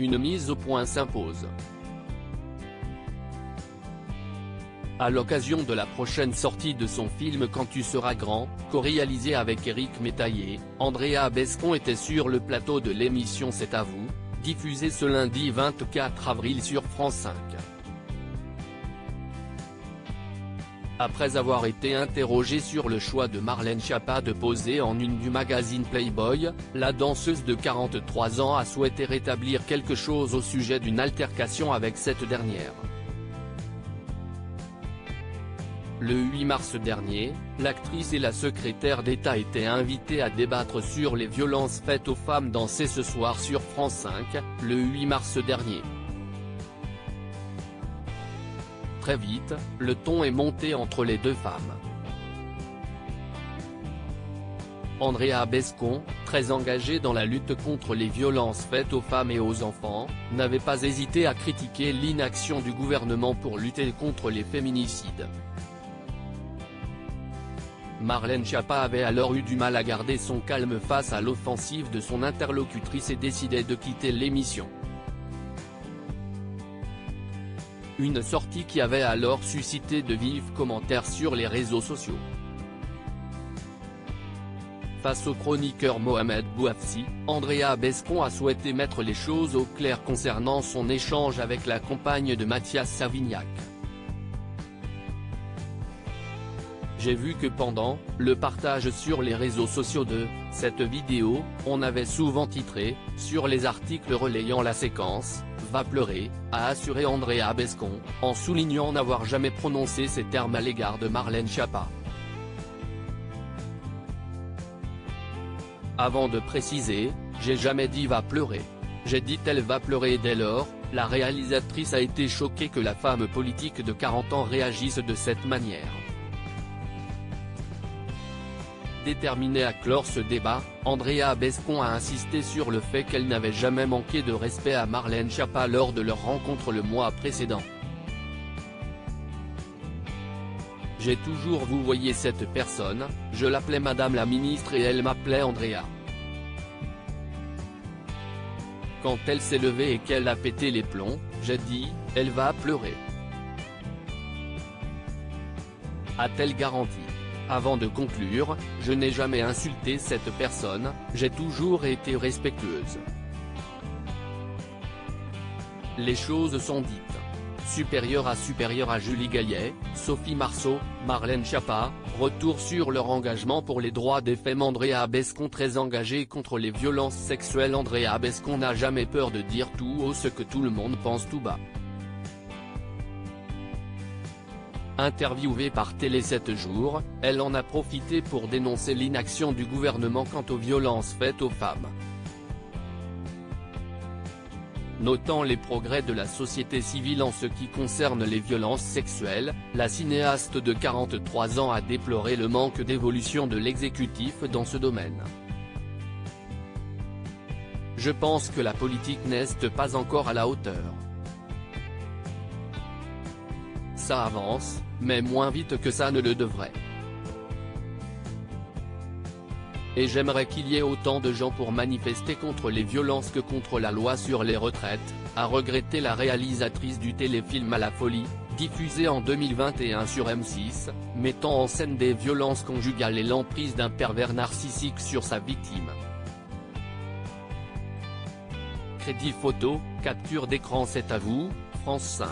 Une mise au point s'impose. À l'occasion de la prochaine sortie de son film Quand tu seras grand, co-réalisé avec Éric Métayer, Andrea Bescond était sur le plateau de l'émission C'est à vous, diffusée ce lundi 24 avril sur France 5. Après avoir été interrogée sur le choix de Marlène Schiappa de poser en une du magazine Playboy, la danseuse de 43 ans a souhaité rétablir quelque chose au sujet d'une altercation avec cette dernière. Le 8 mars dernier, l'actrice et la secrétaire d'État étaient invitées à débattre sur les violences faites aux femmes dans C'est ce soir sur France 5, le 8 mars dernier. Très vite, le ton est monté entre les deux femmes. Andrea Bescond, très engagée dans la lutte contre les violences faites aux femmes et aux enfants, n'avait pas hésité à critiquer l'inaction du gouvernement pour lutter contre les féminicides. Marlène Schiappa avait alors eu du mal à garder son calme face à l'offensive de son interlocutrice et décidait de quitter l'émission. Une sortie qui avait alors suscité de vifs commentaires sur les réseaux sociaux. Face au chroniqueur Mohamed Bouafsi, Andrea Bescond a souhaité mettre les choses au clair concernant son échange avec la compagne de Mathias Savignac. J'ai vu que pendant le partage sur les réseaux sociaux de cette vidéo, on avait souvent titré, sur les articles relayant la séquence, « Va pleurer », a assuré Andrea Bescond, en soulignant n'avoir jamais prononcé ces termes à l'égard de Marlène Schiappa. Avant de préciser, « J'ai jamais dit va pleurer. J'ai dit elle va pleurer » et dès lors, la réalisatrice a été choquée que la femme politique de 40 ans réagisse de cette manière. Déterminée à clore ce débat, Andrea Bescond a insisté sur le fait qu'elle n'avait jamais manqué de respect à Marlène Schiappa lors de leur rencontre le mois précédent. J'ai toujours vouvoyé cette personne, je l'appelais Madame la ministre et elle m'appelait Andrea. Quand elle s'est levée et qu'elle a pété les plombs, j'ai dit, elle va pleurer. A-t-elle garanti. Avant de conclure, je n'ai jamais insulté cette personne, j'ai toujours été respectueuse. Les choses sont dites. Supérieure à Julie Gaillet, Sophie Marceau, Marlène Schiappa, retour sur leur engagement pour les droits des femmes. Andrea Bescond très engagée contre les violences sexuelles. Andrea Bescond n'a jamais peur de dire tout haut ce que tout le monde pense tout bas. Interviewée par Télé 7 jours, elle en a profité pour dénoncer l'inaction du gouvernement quant aux violences faites aux femmes. Notant les progrès de la société civile en ce qui concerne les violences sexuelles, la cinéaste de 43 ans a déploré le manque d'évolution de l'exécutif dans ce domaine. Je pense que la politique n'est pas encore à la hauteur. Ça avance, mais moins vite que ça ne le devrait. Et j'aimerais qu'il y ait autant de gens pour manifester contre les violences que contre la loi sur les retraites, a regretté la réalisatrice du téléfilm À la folie, diffusé en 2021 sur M6, mettant en scène des violences conjugales et l'emprise d'un pervers narcissique sur sa victime. Crédit photo, capture d'écran. C'est à vous, France 5.